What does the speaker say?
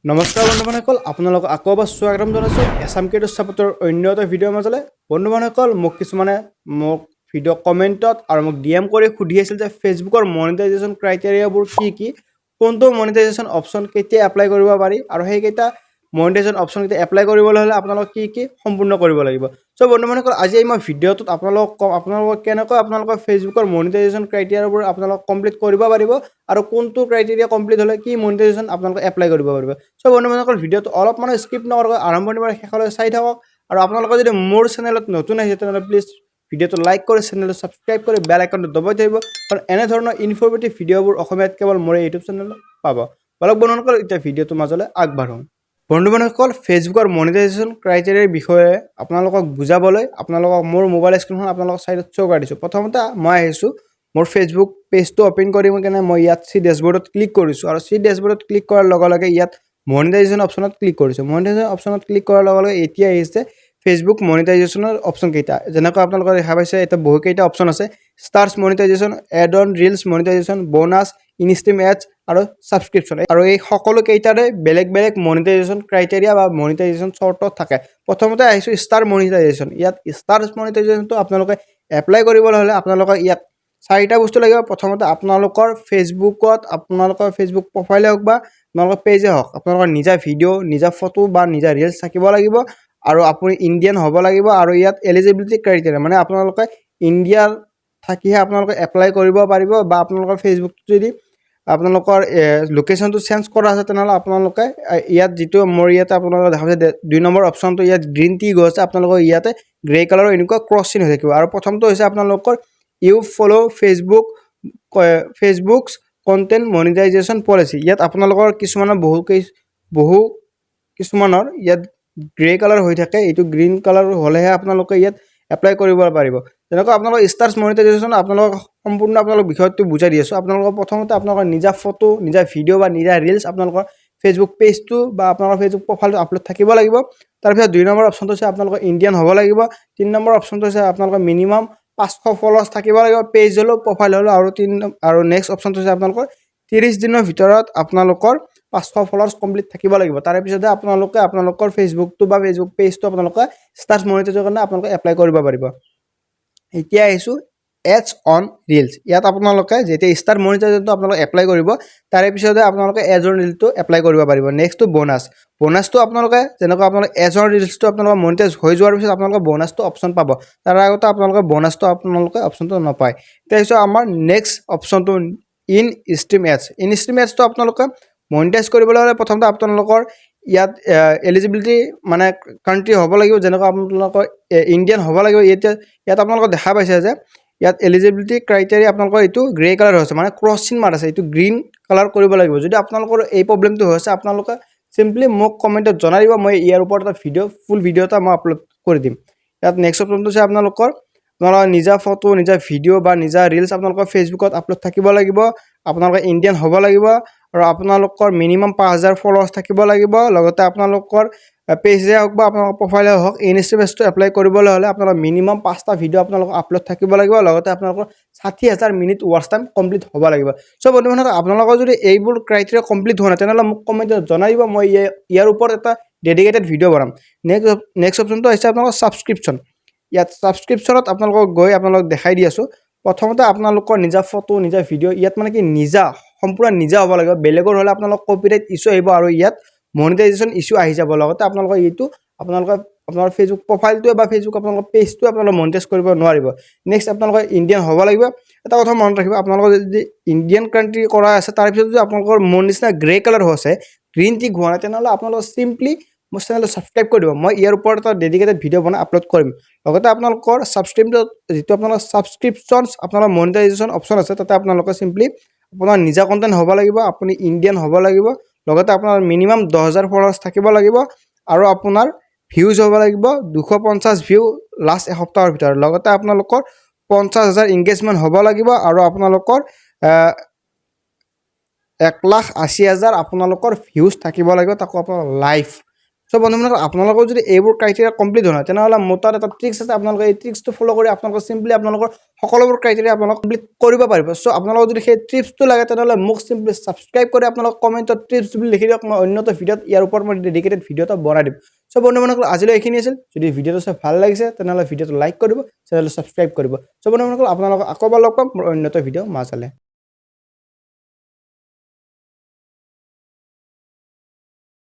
নমস্কাৰ বন্ধুবান্ধৱসকল আপোনালোকক আকৌ এবাৰ স্বাগতম জনাইছোঁ এছাম ক্ৰিয়েটৰ ছাপোৰ্টৰ অন্য এটা ভিডিঅ'ৰ মাজলৈ বন্ধুবান্ধৱসকল মোক কিছুমানে মোক ভিডিঅ' কমেণ্টত আৰু মোক DM কৰি সুধি আছিল যে ফেচবুকৰ মনিটাইজেশ্যন ক্ৰাইটেৰিয়াবোৰ কি কোনটো মনিটাইজেশ্যন অপশ্যন কেতিয়া এপ্লাই কৰিব পাৰি আৰু সেইকেইটা মনিটাইজেশ্যন অপশ্যন কেতিয়া এপ্লাই কৰিবলৈ হ'লে আপোনালোক কি সম্পূৰ্ণ কৰিব লাগিব চ' বন্ধুবান্ধৱসকল আজি মই ভিডিঅ'টোত আপোনালোকক কেনেকৈ আপোনালোকৰ ফেচবুকৰ মনিটাইজেশ্যন ক্ৰাইটেৰিয়াবোৰ আপোনালোক কমপ্লিট কৰিব পাৰিব আৰু কোনটো ক্ৰাইটেৰিয়া কমপ্লিট হ'লে কি মনিটাইজেশ্যন আপোনালোকে এপ্লাই কৰিব পাৰিব চ' বন্ধুবান্ধৱসকল ভিডিঅ'টো অলপ মানে স্কিপ নকৰাকৈ আৰম্ভণিৰ পৰা শেষলৈ চাই থাকক আৰু আপোনালোকে যদি মোৰ চেনেলত নতুন আহিছে তেনেহ'লে প্লিজ ভিডিঅ'টো লাইক কৰি চেনেলটো ছাবস্ক্ৰাইব কৰি বেল আইকনটো দবাই থাকিব কাৰণ এনেধৰণৰ ইনফৰ্মেটিভ ভিডিঅ'বোৰ অসমীয়াত কেৱল মোৰ ইউটিউব চেনেলত পাব বলক বন্ধুসকল এতিয়া ভিডিঅ'টোৰ মাজলৈ আগবাঢ়োঁ বন্ধুবান্ধৱসকল ফেচবুকৰ মনিটাইজেশ্যন ক্ৰাইটেৰিয়াৰ বিষয়ে আপোনালোকক বুজাবলৈ আপোনালোকক মোৰ মোবাইল স্ক্ৰীনখন আপোনালোকক চাইডত শ্ব' কৰি দিছোঁ প্ৰথমতে মই আহিছোঁ মোৰ ফেচবুক পেজটো অপেন কৰি কিনে মই ইয়াত চি ডেছবৰ্ডত ক্লিক কৰিছোঁ আৰু চি ডেছবৰ্ডত ক্লিক কৰাৰ লগে লগে ইয়াত মনিটাইজেশ্যন অপশ্যনত ক্লিক কৰিছোঁ মনিটাইজেশ্যন অপশ্যনত ক্লিক কৰাৰ লগে লগে এতিয়া আহিছে ফেচবুক মনিটাইজেশ্যনৰ অপশ্যন কেইটা যেনেকৈ আপোনালোকে দেখা পাইছে এতিয়া বহুকেইটা অপশ্যন আছে stars monetisation ad on reels monetisation bonus instream ads আৰু ছাবস্ক্ৰিপশ্যন আৰু এই সকলো কেইটাৰে বেলেগ বেলেগ মনিটাইজেশ্যন ক্ৰাইটেৰিয়া বা মনিটাইজেশ্যন চৰ্ত থাকে প্ৰথমতে আহিছোঁ ষ্টাৰ মনিটাইজেশ্যন ইয়াত ষ্টাৰ মনিটাইজেশ্যনটো আপোনালোকে এপ্লাই কৰিবলৈ হ'লে আপোনালোকে ইয়াত চাৰিটা বস্তু লাগিব প্ৰথমতে আপোনালোকৰ ফেচবুকত আপোনালোকৰ ফেচবুক প্ৰফাইলে হওক বা আপোনালোকৰ পেজে হওক আপোনালোকৰ নিজা ভিডিঅ' নিজা ফটো বা নিজা ৰিলছ থাকিব লাগিব আৰু আপুনি ইণ্ডিয়ান হ'ব লাগিব আৰু ইয়াত এলিজিবিলিটি ক্ৰাইটেৰিয়া মানে আপোনালোকে ইণ্ডিয়াৰ থাকিহে আপোনালোকে এপ্লাই কৰিব পাৰিব বা আপোনালোকৰ ফেচবুকটো যদি আপোনালোকৰ লোকেশ্যনটো চেঞ্জ কৰা আছে তেনেহ'লে আপোনালোকে ইয়াত যিটো মোৰ ইয়াতে আপোনালোকে দেখা পাইছে 2 নম্বৰ অপশ্যনটো ইয়াত গ্ৰীণ টি গৈছে আপোনালোকৰ ইয়াতে গ্ৰে কালাৰৰ এনেকুৱা ক্ৰছ চিন হৈ থাকিব আৰু প্ৰথমটো হৈছে আপোনালোকৰ you follow' Facebook's content monetisation policy ইয়াত আপোনালোকৰ বহু কিছুমানৰ ইয়াত গ্ৰে কালাৰ হৈ থাকে এইটো গ্ৰীণ কালাৰ হ'লেহে আপোনালোকে ইয়াত এপ্লাই কৰিব পাৰিব যেনেকৈ আপোনালোকৰ ষ্টাৰ্ছ মনিটাইজেশ্যন আপোনালোকক সম্পূৰ্ণ আপোনালোক বিষয়টো বুজাই দি আছোঁ আপোনালোকৰ প্ৰথমতে আপোনালোকৰ নিজা ফটো নিজা ভিডিঅ' বা নিজা ৰিলছ আপোনালোকৰ ফেচবুক পেজটো বা আপোনালোকৰ ফেচবুক প্ৰফাইলটো আপলোড থাকিব লাগিব তাৰপিছত 2 নম্বৰ অপশ্যনটো হৈছে আপোনালোকৰ ইণ্ডিয়ান হ'ব লাগিব 3 নম্বৰ অপশ্যনটো হৈছে আপোনালোকৰ মিনিমাম 500 ফলোৱাৰ্ছ থাকিব লাগিব পেজ হ'লেও প্ৰফাইল হ'লেও আৰু নেক্সট অপশ্যনটো হৈছে আপোনালোকৰ 30 দিনৰ ভিতৰত আপোনালোকৰ 500 ফলোৱাৰ্ছ কমপ্লিট থাকিব লাগিব তাৰে পিছতে আপোনালোকে আপোনালোকৰ ফেচবুকটো বা ফেচবুক পেজটো আপোনালোকে ষ্টাৰ্ছ মনিটাইজেশ্যনৰ কাৰণে আপোনালোকে এপ্লাই কৰিব পাৰিব এতিয়া আহিছোঁ এডছ অন ৰিলছ ইয়াত আপোনালোকে যেতিয়া ষ্টাৰ মনিটাইজেশ্যনটো আপোনালোকে এপ্লাই কৰিব তাৰে পিছতে আপোনালোকে এডছ অন ৰিলছটো এপ্লাই কৰিব পাৰিব নেক্সটটো বোনাছটো আপোনালোকে যেনেকৈ আপোনালোকে এডছ অন ৰিলছটো আপোনালোকৰ মনিটাইজ হৈ যোৱাৰ পিছত আপোনালোকে বোনাছটো অপশ্যন পাব তাৰ আগতে আপোনালোকে বোনাছটো অপশ্যনটো নাপায় এতিয়া আহিছোঁ আমাৰ নেক্সট অপশ্যনটো ইন ষ্ট্ৰীম এডছটো আপোনালোকে মনিটাইজ কৰিবলৈ হ'লে প্ৰথমতে আপোনালোকৰ ইয়াত এলিজিবিলিটি মানে কাণ্ট্ৰি হ'ব লাগিব যেনেকৈ আপোনালোকৰ ইণ্ডিয়ান হ'ব লাগিব ইয়াত আপোনালোকে দেখা পাইছে যে ইয়াত এলিজিবিলিটি ক্ৰাইটেৰিয়া আপোনালোকৰ এইটো গ্ৰে কালাৰ হৈছে মানে ক্ৰছ চিন মাৰ আছে এইটো গ্ৰীণ কালাৰ কৰিব লাগিব যদি আপোনালোকৰ এই প্ৰব্লেমটো হৈছে আপোনালোকে চিম্পলি মোক কমেণ্টত জনাই দিব মই ইয়াৰ ওপৰত এটা ফুল ভিডিঅ' এটা মই আপলোড কৰি দিম ইয়াত নেক্সট অপশ্যনটো হৈছে আপোনালোকৰ নিজা ফটো নিজা ভিডিঅ' বা নিজা ৰিলছ আপোনালোকৰ ফেচবুকত আপলোড থাকিব লাগিব আপোনালোকে ইণ্ডিয়ান হ'ব লাগিব আৰু আপোনালোকৰ মিনিমাম 5000 ফলোৱাৰ্ছ থাকিব লাগিব লগতে আপোনালোকৰ পেজে হওক বা আপোনালোকৰ প্ৰফাইলে হওক ইনষ্টাগ্ৰামটো এপ্লাই কৰিবলৈ হ'লে আপোনালোকৰ মিনিমাম 5টা ভিডিঅ' আপোনালোকৰ আপলোড থাকিব লাগিব লগতে আপোনালোকৰ 60000 মিনিট ৱাচ টাইম কমপ্লিট হ'ব লাগিব চ' বন্ধুসকল আপোনালোকৰ যদি এইবোৰ ক্ৰাইটেৰিয়া কমপ্লিট হোৱা নাই তেনেহ'লে মোক কমেণ্টত জনাই দিব মই ইয়াৰ ওপৰত এটা ডেডিকেটেড ভিডিঅ' বনাম নেক্সট অপশ্যনটো হৈছে আপোনালোকৰ ছাবস্ক্ৰিপশ্যন ইয়াত ছাবস্ক্ৰিপশ্যনত আপোনালোকক গৈ আপোনালোকক দেখাই দি আছোঁ প্ৰথমতে আপোনালোকৰ নিজা ফটো নিজা ভিডিঅ' ইয়াত মানে কি সম্পূৰ্ণ নিজা হ'ব লাগিব বেলেগৰ হ'লে আপোনালোকৰ কপিৰাইট ইছ্যু আহিব আৰু ইয়াত মনিটাইজেশ্যন ইছ্যু আহি যাব লগতে আপোনালোকৰ আপোনাৰ ফেচবুক প্ৰফাইলটোৱে বা ফেচবুক আপোনালোকৰ পেজটোৱে আপোনালোকে মনিটাইজ কৰিব নোৱাৰিব নেক্সট আপোনালোকৰ ইণ্ডিয়ান হ'ব লাগিব এটা কথা মনত ৰাখিব আপোনালোকৰ যদি ইণ্ডিয়ান কাণ্ট্ৰি কৰা আছে তাৰপিছত যদি আপোনালোকৰ মোৰ নিচিনা গ্ৰে কালাৰ হৈছে গ্ৰীণ টিক হোৱা নাই তেনেহ'লে আপোনালোকে চিম্পলি মোৰ চেনেলটো ছাবস্ক্ৰাইব কৰি দিব মই ইয়াৰ ওপৰত এটা ডেডিকেটেড ভিডিঅ' বনাই আপলোড কৰিম লগতে আপোনালোকৰ যিটো আপোনালোকৰ ছাবস্ক্ৰিপশ্যনছ আপোনালোকৰ মনিটাইজেশ্যন অপশ্যন আছে তাতে আপোনালোকে চিম্পলি আপোনাৰ নিজা কণ্টেণ্ট হ'ব লাগিব আপুনি ইণ্ডিয়ান হ'ব লাগিব লগতে আপোনাৰ মিনিমাম 10000 ফলোৱাৰ্ছ থাকিব লাগিব আৰু আপোনাৰ ভিউজ হ'ব লাগিব 250 ভিউ লাষ্ট এসপ্তাহৰ ভিতৰত লগতে আপোনালোকৰ 50000 এংগেজমেণ্ট হ'ব লাগিব আৰু আপোনালোকৰ 1,80,000 আপোনালোকৰ ভিউজ থাকিব লাগিব তাকো আপোনাৰ লাইভ চ' বন্ধুসকল আপোনালোকৰ যদি এইবোৰ ক্ৰাইটেৰিয়া কমপ্লিট হয় তেনেহ'লে মোৰ তাত এটা ট্ৰিক্স আছে আপোনালোকে এই ট্ৰিক্সটো ফ'ল' কৰি আপোনালোকৰ চিম্পলি আপোনালোকৰ সকলোবোৰ ক্ৰাইটেৰিয়া আপোনালোক কমপ্লিট কৰিব পাৰিব চ' আপোনালোকক যদি সেই ট্ৰিপছটো লাগে তেনেহ'লে মোক চিম্পলি ছাবস্ক্ৰাইব কৰি আপোনালোক কমেণ্টত ট্ৰিপছ বুলি লিখি দিয়ক মই অন্য এটা ভিডিঅ'ত ইয়াৰ ওপৰত মই ডেডিকেটেড ভিডিঅ' এটা বনাই দিম চ' বন্ধুসকল আজিলৈ এইখিনি আছিল যদি ভিডিঅ'টো চাই ভাল লাগিছে তেনেহ'লে ভিডিঅ'টো লাইক কৰিব চেনেলটো ছাবস্ক্ৰাইব কৰিব চ' বন্ধুসকল আপোনালোকক আকৌ লগ পাম মোৰ অন্য এটা ভিডিঅ' মাজলে